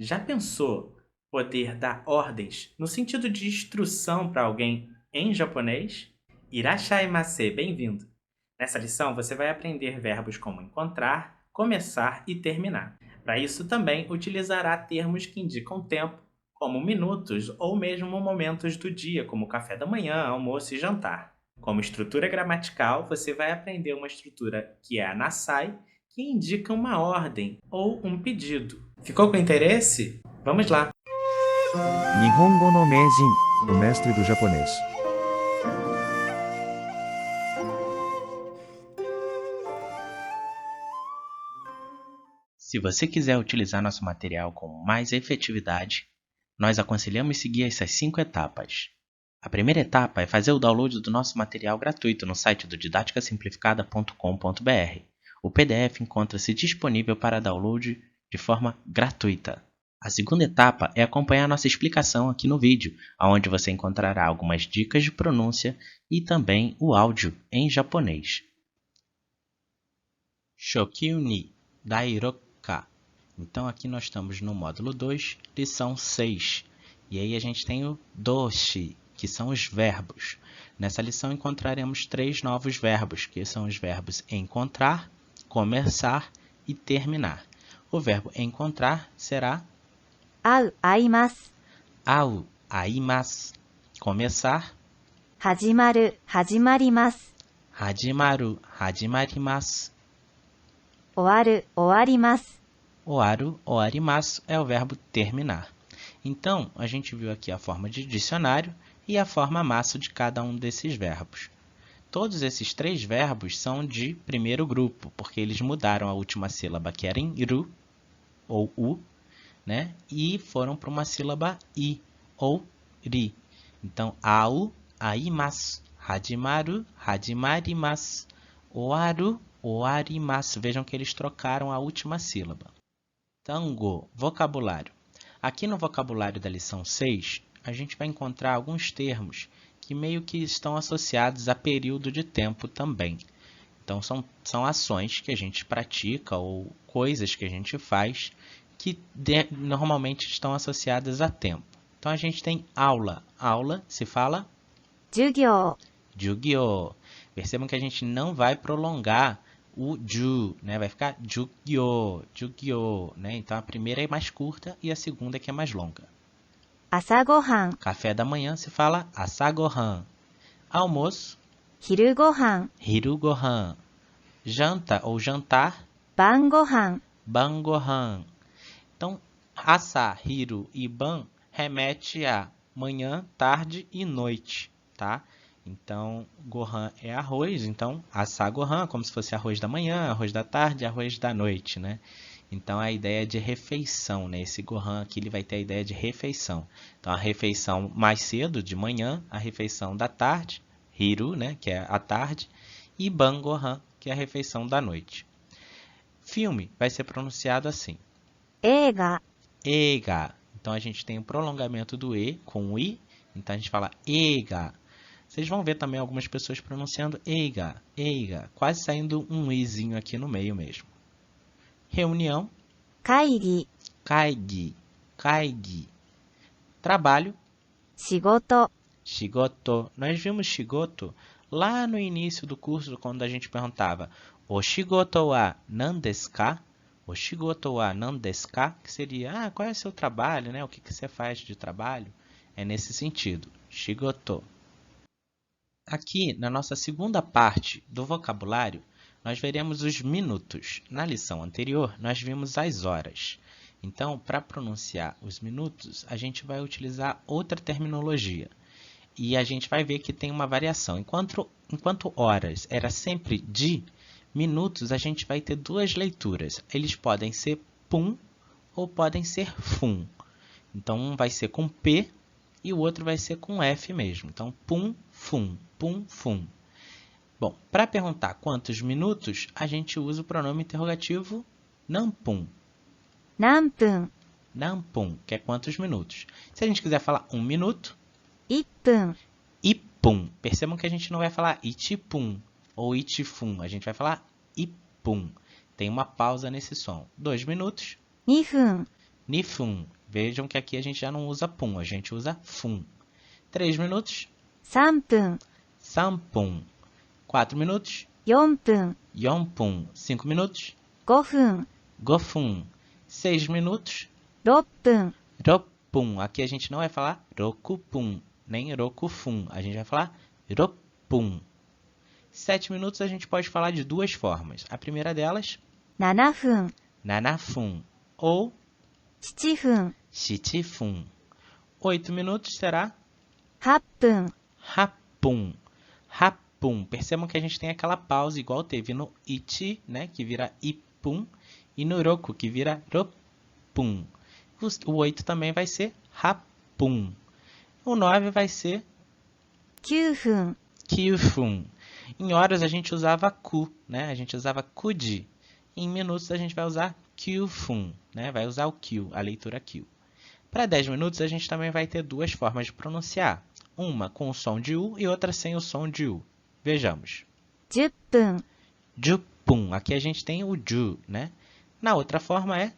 Já pensou poder dar ordens no sentido de instrução para alguém em japonês? Irashaimase, bem-vindo! Nessa lição você vai aprender verbos como encontrar, começar e terminar. Para isso também utilizará termos que indicam tempo, como minutos ou mesmo momentos do dia, como café da manhã, almoço e jantar. Como estrutura gramatical, você vai aprender uma estrutura que é a nasai, que indica uma ordem ou um pedido. Ficou com interesse? Vamos lá! Nihongo no Meijin, o mestre do japonês. Se você quiser utilizar nosso material com mais efetividade, nós aconselhamos seguir essas 5 etapas. A primeira etapa é fazer o download do nosso material gratuito no site do didaticasimplificada.com.br. O PDF encontra-se disponível para download de forma gratuita. A segunda etapa é acompanhar nossa explicação aqui no vídeo, onde você encontrará algumas dicas de pronúncia e também o áudio em japonês. Shokyu ni Dairoka. Então aqui nós estamos no módulo 2, lição 6. E aí a gente tem o doshi, que são os verbos. Nessa lição encontraremos 3 novos verbos, que são os verbos encontrar, começar e terminar. O verbo encontrar será 会う、会います。 au, aimasu. Começar, 始まる、始まります。 hajimaru, hajimarimasu. 終わる、終わります。 Oaru, oarimasu é o verbo terminar. Então, a gente viu aqui a forma de dicionário e a forma maço de cada um desses verbos. Todos esses 3 verbos são de primeiro grupo, porque eles mudaram a última sílaba, que era em ru, ou u, né? E foram para uma sílaba i, ou ri. Então, au, aimasu, hajimaru, hajimarimasu, oaru, oarimasu. Vejam que eles trocaram a última sílaba. Tango, vocabulário. Aqui no vocabulário da lição 6, a gente vai encontrar alguns termos que meio que estão associados a período de tempo também. Então, são ações que a gente pratica ou coisas que a gente faz que normalmente estão associadas a tempo. Então, a gente tem aula. Aula se fala 授業、 jugyo. Percebam que a gente não vai prolongar o ju, né? Vai ficar jugyo, jugyo, né? Então a primeira é mais curta e a segunda é que é mais longa. 朝ごはん、 Café da manhã se fala asagohan. Almoço, 昼ごはん、 hirugohan. Janta ou jantar, 晩ごはん、 bangohan. Então, asa, hiru e ban remete a manhã, tarde e noite, tá? Então, gohan é arroz, então asagohan, como se fosse arroz da manhã, arroz da tarde, arroz da noite, né? Então, a ideia de refeição, né? Esse gohan aqui ele vai ter a ideia de refeição. Então, a refeição mais cedo, de manhã, a refeição da tarde, hiru, né? Que é a tarde, e ban gohan, que é a refeição da noite. Filme vai ser pronunciado assim. 映画、 Eiga. Então, a gente tem o prolongamento do E com o I. Então, a gente fala eiga. Vocês vão ver também algumas pessoas pronunciando eiga, eiga, quase saindo um izinho aqui no meio mesmo. Reunião, 会議、 kaigi, kaigi. Trabalho, 仕事、 shigoto. Nós vimos shigoto lá no início do curso, quando a gente perguntava o shigoto wa nan desu ka? O shigoto wa nan desu ka? Que seria, qual é o seu trabalho, né? O que você faz de trabalho? É nesse sentido, shigoto. Aqui, na nossa segunda parte do vocabulário, nós veremos os minutos. Na lição anterior, nós vimos as horas. Então, para pronunciar os minutos, a gente vai utilizar outra terminologia. E a gente vai ver que tem uma variação. Enquanto horas era sempre de, minutos a gente vai ter 2 leituras. Eles podem ser pum ou podem ser fum. Então, um vai ser com P e o outro vai ser com F mesmo. Então, pum, fum, pum, fum. Bom, para perguntar quantos minutos, a gente usa o pronome interrogativo nanpun. 何分、 Nanpun, que é quantos minutos. Se a gente quiser falar 1 minuto, 1分、 ipum. Percebam que a gente não vai falar itipum ou itifum. A gente vai falar ipum. Tem uma pausa nesse som. 2 minutos, 2分、Nifun. Vejam que aqui a gente já não usa pun, a gente usa fun. 3 minutos, 3分、 sampun. 4 minutos, 4分、 yonpun. 5 minutos, 5分、 gofun. 6 minutos, 6分、 ropun. Aqui a gente não vai falar rokupun, nem rokufun. A gente vai falar ropun. 7 minutos a gente pode falar de duas formas. A primeira delas, 7分、 nanafun ou 7分、 shichifun. 8 minutos será 8分、 rapun. Rapun. Percebam que a gente tem aquela pausa igual teve no ichi, né, que vira ipun, e no roku, que vira ropun. O 8 também vai ser rapun. O 9 vai ser 9分、 kyufun. Em horas a gente usava ku, né? A gente usava kuji. Em minutos a gente vai usar kyufun, né? Vai usar o kyu, a leitura kyu. Para 10 minutos a gente também vai ter duas formas de pronunciar. Uma com o som de u e outra sem o som de u. Vejamos. 10分、 Jupun. Aqui a gente tem o ju, né? Na outra forma é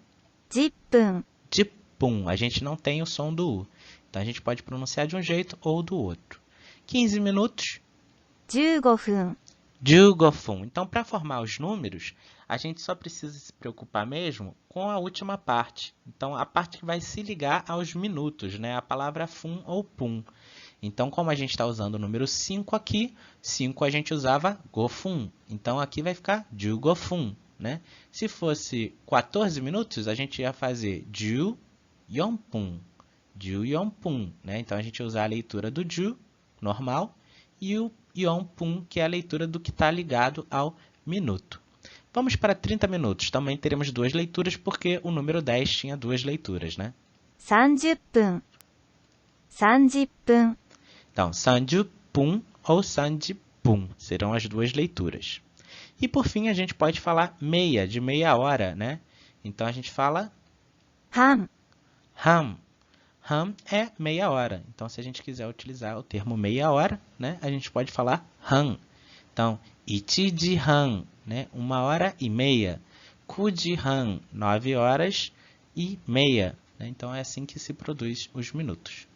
10分、 jipun. A gente não tem o som do u. Então a gente pode pronunciar de um jeito ou do outro. 15 minutos, 15分、 jugofun. Então, para formar os números, a gente só precisa se preocupar mesmo com a última parte. Então, a parte que vai se ligar aos minutos, né? A palavra fun ou pun. Então, como a gente está usando o número 5 aqui, 5 a gente usava gofun. Então, aqui vai ficar jugofun, né? Se fosse 14 minutos, a gente ia fazer ju yonpun. Ju yonpun, né? Então, a gente ia usar a leitura do ju, normal, e o yonpun, que é a leitura do que está ligado ao minuto. Vamos para 30 minutos. Também teremos duas leituras, porque o número 10 tinha duas leituras, né? 30分、30分、 Então, sanjupun ou sanjipun serão as duas leituras. E por fim, a gente pode falar meia, de meia hora, né? Então, a gente fala 半、 ham. Ham é meia hora. Então, se a gente quiser utilizar o termo meia hora, né? A gente pode falar han. Então, ichiji han, né? 1h30. Kuji han, 9h30, né? Então, é assim que se produz os minutos.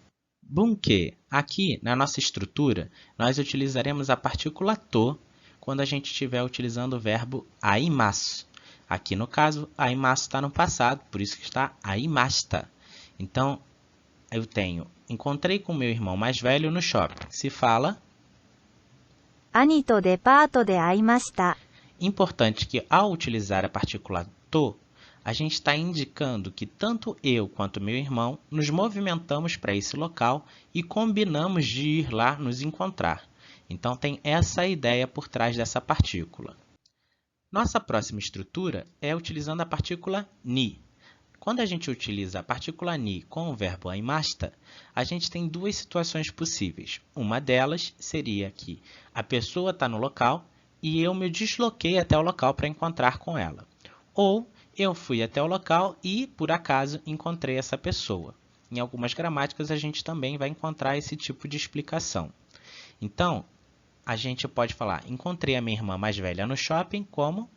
Bunke. Aqui, na nossa estrutura, nós utilizaremos a partícula to quando a gente estiver utilizando o verbo aimasu. Aqui, no caso, aimasu está no passado, por isso que está aimashita. Então, eu tenho, encontrei com meu irmão mais velho no shopping. Se fala, 兄とデパートで会いました。 importante que ao utilizar a partícula to, a gente está indicando que tanto eu quanto meu irmão nos movimentamos para esse local e combinamos de ir lá nos encontrar. Então, tem essa ideia por trás dessa partícula. Nossa próxima estrutura é utilizando a partícula ni. Quando a gente utiliza a partícula ni com o verbo aimashita, a gente tem duas situações possíveis. Uma delas seria que a pessoa está no local e eu me desloquei até o local para encontrar com ela. Ou eu fui até o local e, por acaso, encontrei essa pessoa. Em algumas gramáticas, a gente também vai encontrar esse tipo de explicação. Então, a gente pode falar, encontrei a minha irmã mais velha no shopping como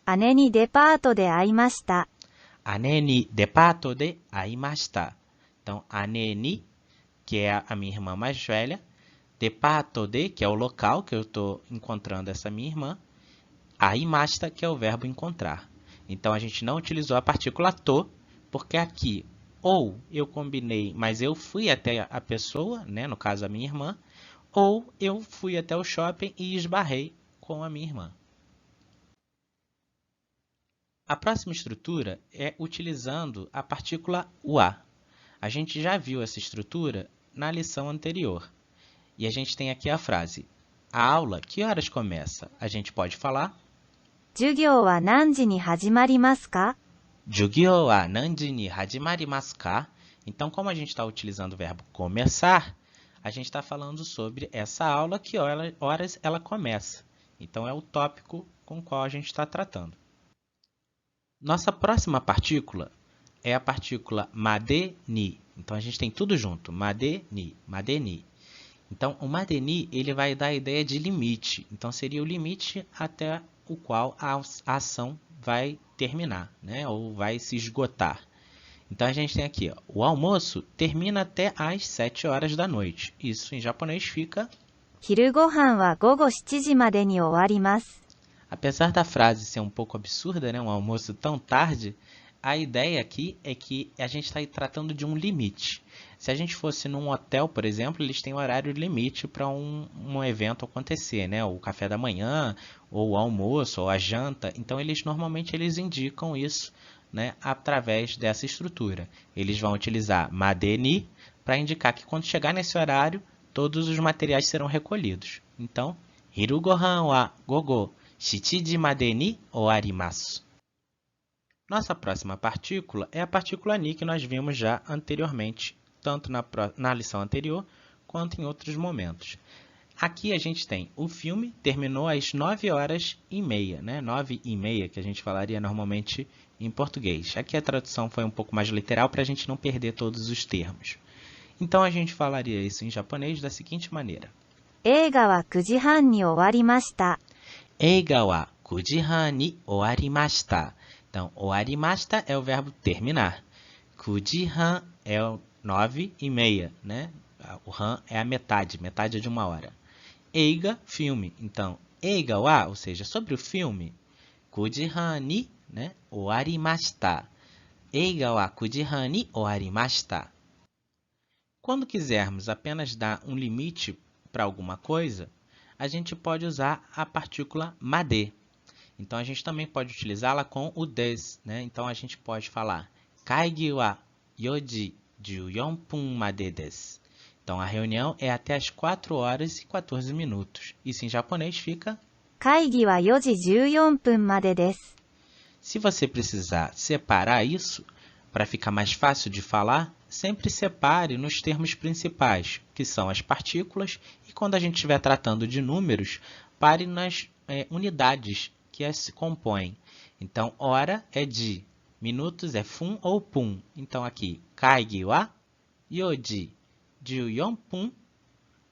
姉にデパートで会いました。 ane ni depato de aimashita. Então, ane ni, que é a minha irmã mais velha, depato de, que é o local que eu estou encontrando essa minha irmã, aimashita, que é o verbo encontrar. Então, a gente não utilizou a partícula to, porque aqui, ou eu combinei, mas eu fui até a pessoa, né, no caso a minha irmã, ou eu fui até o shopping e esbarrei com a minha irmã. A próxima estrutura é utilizando a partícula wa. A gente já viu essa estrutura na lição anterior. E a gente tem aqui a frase, a aula, que horas começa? A gente pode falar 授業は何時に始まりますか？ Jugyo wa nanji ni hajimarimasu ka? Então, como a gente está utilizando o verbo começar, a gente está falando sobre essa aula, que horas ela começa. Então, é o tópico com o qual a gente está tratando. Nossa próxima partícula é a partícula made ni. Então, a gente tem tudo junto, made ni, made ni. Então, o made ni, ele vai dar a ideia de limite. Então, seria o limite até o qual a ação vai terminar, né? Ou vai se esgotar. Então a gente tem aqui, ó, o almoço termina até às 7 horas da noite. Isso em japonês fica... 昼ご飯は午後7時までに終わります。 Apesar da frase ser um pouco absurda, né, um almoço tão tarde, a ideia aqui é que a gente está tratando de um limite. Se a gente fosse num hotel, por exemplo, eles têm um horário limite para um evento acontecer, né? O café da manhã, ou o almoço, ou a janta. Então, normalmente eles indicam isso, né, através dessa estrutura. Eles vão utilizar madeni para indicar que quando chegar nesse horário, todos os materiais serão recolhidos. Então, hiru gohan wa gogo 7時までに終わります. Nossa próxima partícula é a partícula ni que nós vimos já anteriormente, tanto na lição anterior quanto em outros momentos. Aqui a gente tem o filme, terminou às 9h30, né? 9h30, que a gente falaria normalmente em português. Aqui a tradução foi um pouco mais literal para a gente não perder todos os termos. Então a gente falaria isso em japonês da seguinte maneira. 映画は9時半に終わりました。 Eiga wa 9時半に終わりました. Então, 終わりました é o verbo terminar. 9時半 é o 9h30, né? O han é a metade de uma hora. Eiga, filme. Então, eiga wa, ou seja, sobre o filme, 9時半に, né? 終わりました. Eiga wa 9時半に終わりました. Quando quisermos apenas dar um limite para alguma coisa, a gente pode usar a partícula made. Então, a gente também pode utilizá-la com o des, né? Então, a gente pode falar kaigi wa 4時14分までです. Então, a reunião é até as 4 horas e 14 minutos. Isso em japonês fica... 会議は4時14分までです。 Se você precisar separar isso, para ficar mais fácil de falar, sempre separe nos termos principais, que são as partículas, e quando a gente estiver tratando de números, pare nas unidades que as se compõem. Então, hora é di, minutos é fun ou pun. Então, aqui, kaigi wa 4時14分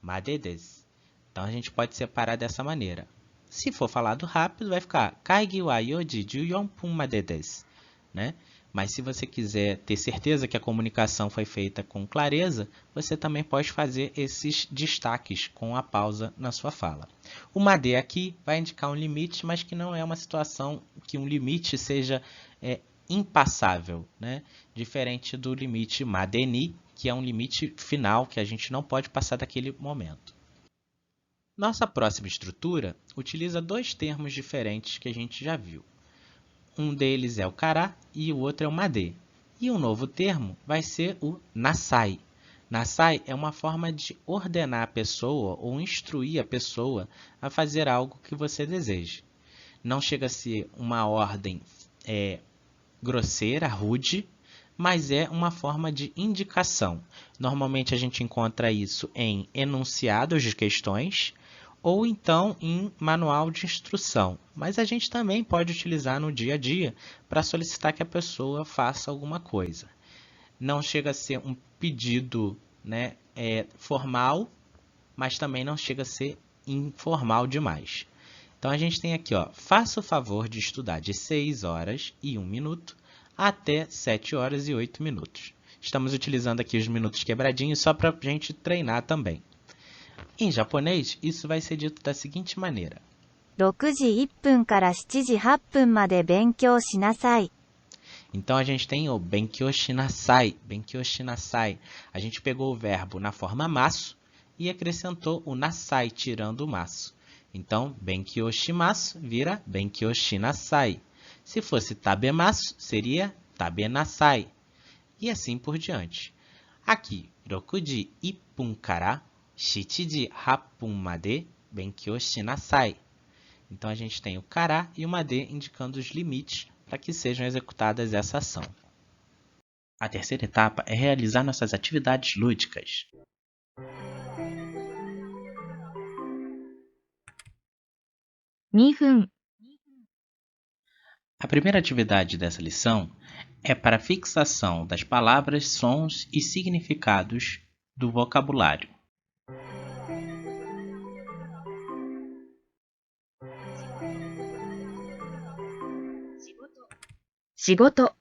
までです. Então, a gente pode separar dessa maneira. Se for falado rápido, vai ficar kaigi wa 4時14分までです, né? Mas se você quiser ter certeza que a comunicação foi feita com clareza, você também pode fazer esses destaques com a pausa na sua fala. O made aqui vai indicar um limite, mas que não é uma situação que um limite seja impassável, né? Diferente do limite madeni, que é um limite final que a gente não pode passar daquele momento. Nossa próxima estrutura utiliza dois termos diferentes que a gente já viu. Um deles é o kara e o outro é o made. E um novo termo vai ser o nasai. Nasai é uma forma de ordenar a pessoa ou instruir a pessoa a fazer algo que você deseja. Não chega a ser uma ordem grosseira, rude, mas é uma forma de indicação. Normalmente a gente encontra isso em enunciados de questões, ou então em manual de instrução. Mas a gente também pode utilizar no dia a dia para solicitar que a pessoa faça alguma coisa. Não chega a ser um pedido, né, formal, mas também não chega a ser informal demais. Então, a gente tem aqui, ó, faça o favor de estudar de 6 horas e 1 minuto até 7 horas e 8 minutos. Estamos utilizando aqui os minutos quebradinhos só para a gente treinar também. Em japonês, isso vai ser dito da seguinte maneira. 6時1分から7時8分まで勉強しなさい。 Então, a gente tem o benkyou shinasai, benkyou shinasai. A gente pegou o verbo na forma masu e acrescentou o nasai, tirando o masu. Então, benkyou shimasu vira benkyou shinasai. Se fosse tabemasu, seria tabenasai. E assim por diante. Aqui, 6時1分から7時8分まで勉強しなさい. Então, a gente tem o kara e o made indicando os limites para que sejam executadas essa ação. A terceira etapa é realizar nossas atividades lúdicas. A primeira atividade dessa lição é para a fixação das palavras, sons e significados do vocabulário. 仕事、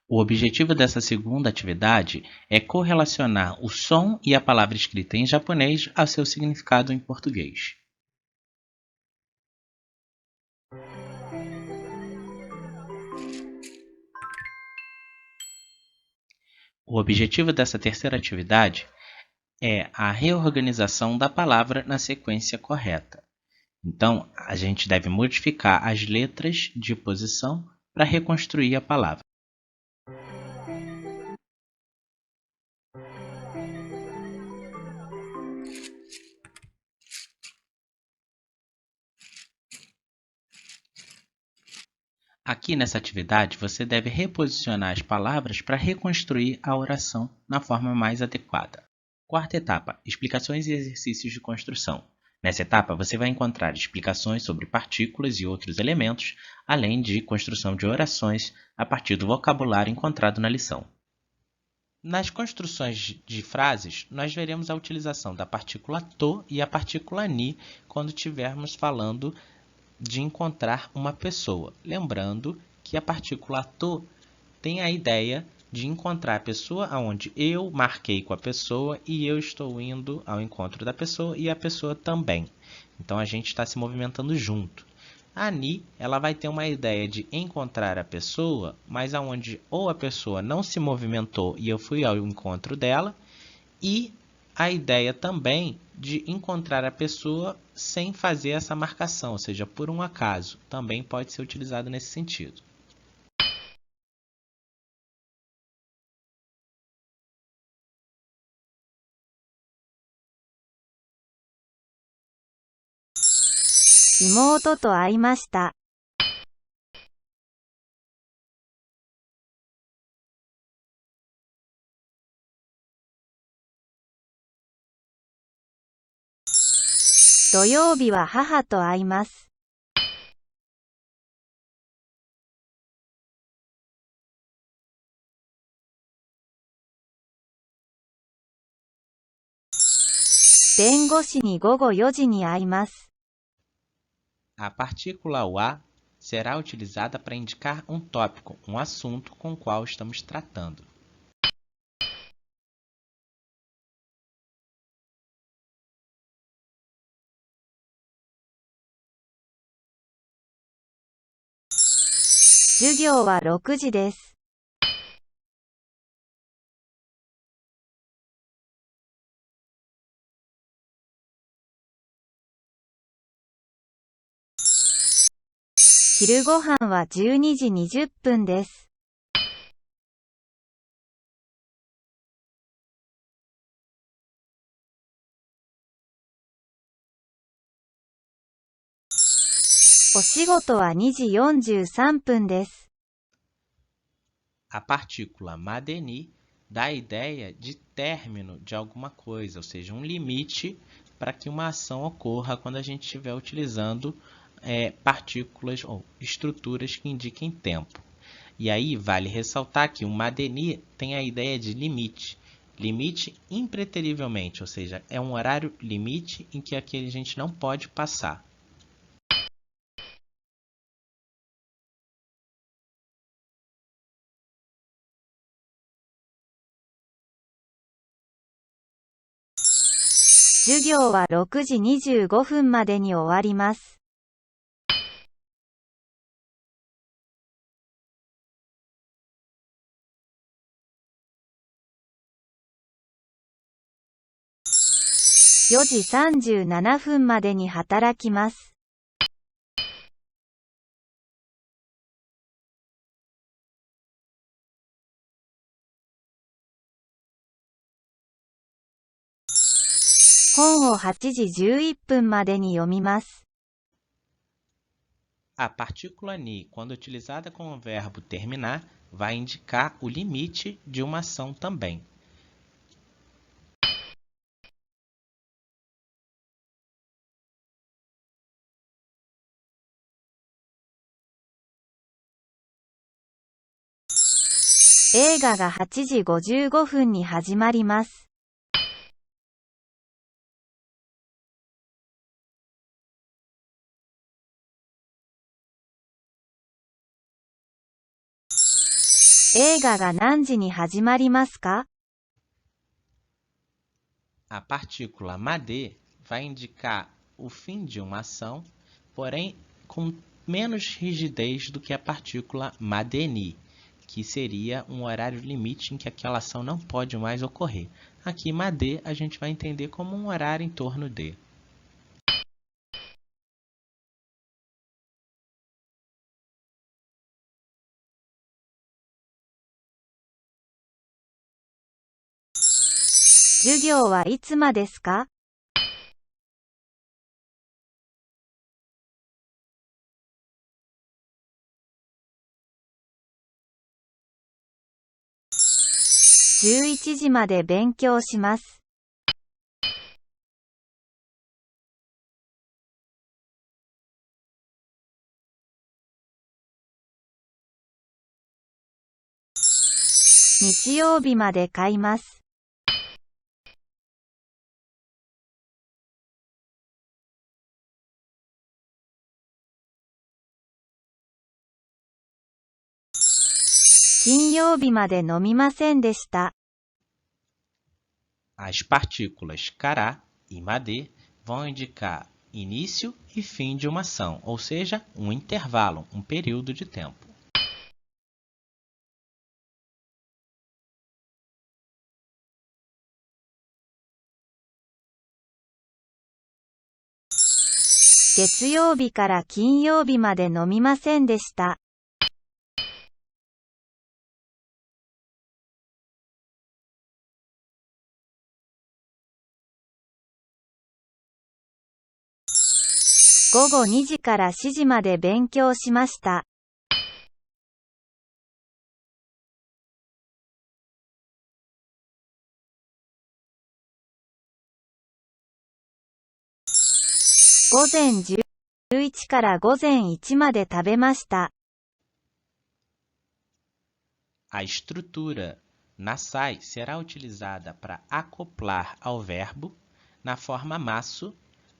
O objetivo dessa segunda atividade é correlacionar o som e a palavra escrita em japonês ao seu significado em português. O objetivo dessa terceira atividade é a reorganização da palavra na sequência correta. Então, a gente deve modificar as letras de posição para reconstruir a palavra. Aqui nessa atividade, você deve reposicionar as palavras para reconstruir a oração na forma mais adequada. Quarta etapa: explicações e exercícios de construção. Nessa etapa, você vai encontrar explicações sobre partículas e outros elementos, além de construção de orações a partir do vocabulário encontrado na lição. Nas construções de frases, nós veremos a utilização da partícula to e a partícula ni quando estivermos falando de encontrar uma pessoa. Lembrando que a partícula to tem a ideia de encontrar a pessoa aonde eu marquei com a pessoa e eu estou indo ao encontro da pessoa e a pessoa também. Então a gente está se movimentando junto. A ni, ela vai ter uma ideia de encontrar a pessoa, mas aonde ou a pessoa não se movimentou e eu fui ao encontro dela, e a ideia também de encontrar a pessoa sem fazer essa marcação, ou seja, por um acaso, também pode ser utilizado nesse sentido. Imoto to aimashita. Doyoubi wa haha to aimasu. Bengoshi ni gogo 4 時に会います. A partícula wa será utilizada para indicar um tópico, um assunto com o qual estamos tratando. Jugyou wa 6 時です. Hiru gohan wa 12時20分です. Oshigoto wa 2時43分です. A partícula madeni dá a ideia de término de alguma coisa, ou seja, um limite para que uma ação ocorra quando a gente estiver utilizando partículas ou estruturas que indiquem tempo. E aí vale ressaltar que o madeni tem a ideia de limite. Limite impreterivelmente, ou seja, é um horário limite em que aquele a gente não pode passar. Jugyou wa 6時25分までに終わります. (4時37分までに働きます. Hon o 8時11分までに読みます. A partícula ni, quando utilizada com o verbo terminar, vai indicar o limite de uma ação também. Eiga ga 8時55分に始まります.映画が何時に始まりますか? A partícula made vai indicar o fim de uma ação, porém com menos rigidez do que a partícula madeni, que seria um horário limite em que aquela ação não pode mais ocorrer. Aqui, made, a gente vai entender como um horário em torno de.授業はいつまですか? 11時まで勉強します。日曜日まで買います。金曜日まで飲みませんでした。As partículas cará e made vão indicar início e fim de uma ação, ou seja, um intervalo, um período de tempo. "月曜日から金曜日まで飲みませんでした。午後2時から4時まで勉強しました。午前11から午前1まで食べました。A estrutura nasai será utilizada para acoplar ao verbo na forma maço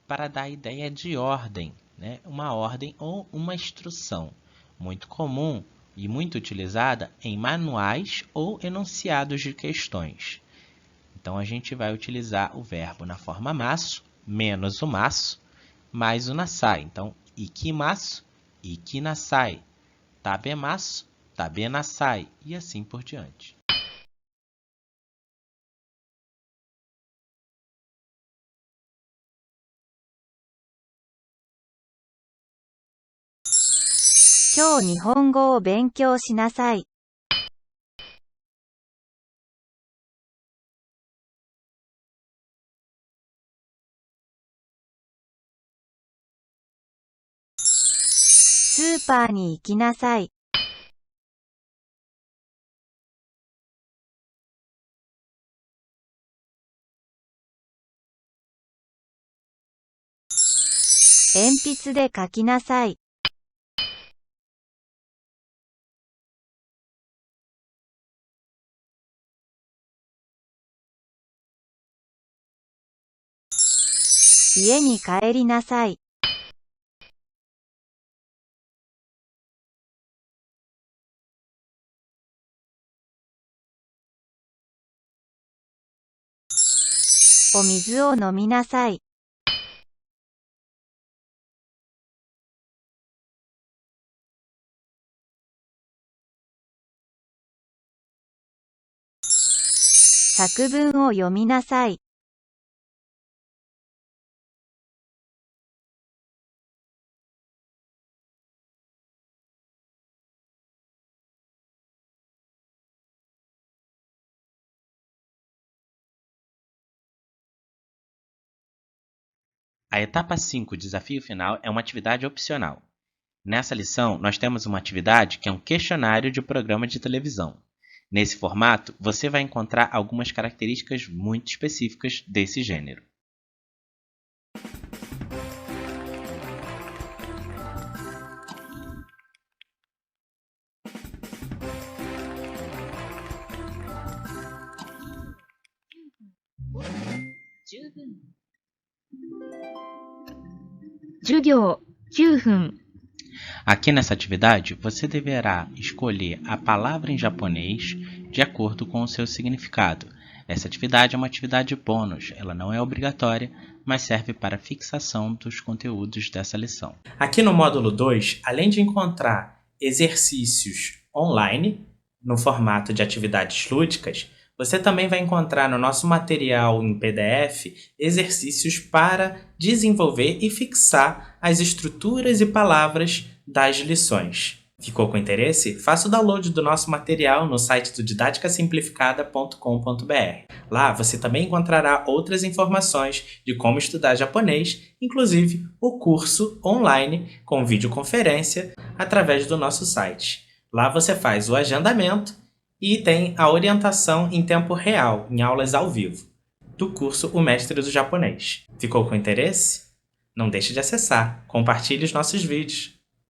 para dar a ideia de ordem, né? Uma ordem ou uma instrução, muito comum e muito utilizada em manuais ou enunciados de questões. Então, a gente vai utilizar o verbo na forma maço, menos o maço, mais o nasai. Então, ikimasu, ikinasai, tabemasu, tabenasai, e assim por diante. "今日日本語を勉強しなさい。スーパーに行きなさい。鉛筆で書きなさい。家に帰りなさい。お水を飲みなさい。作文を読みなさい。A etapa 5, desafio final, é uma atividade opcional. Nessa lição, nós temos uma atividade que é um questionário de programa de televisão. Nesse formato, você vai encontrar algumas características muito específicas desse gênero. Aqui nessa atividade, você deverá escolher a palavra em japonês de acordo com o seu significado. Essa atividade é uma atividade bônus, ela não é obrigatória, mas serve para a fixação dos conteúdos dessa lição. Aqui no módulo 2, além de encontrar exercícios online, no formato de atividades lúdicas, você também vai encontrar no nosso material em PDF exercícios para desenvolver e fixar as estruturas e palavras das lições. Ficou com interesse? Faça o download do nosso material no site do didaticasimplificada.com.br. Lá você também encontrará outras informações de como estudar japonês, inclusive o curso online com videoconferência através do nosso site. Lá você faz o agendamento e tem a orientação em tempo real, em aulas ao vivo, do curso O Mestre do Japonês. Ficou com interesse? Não deixe de acessar, compartilhe os nossos vídeos.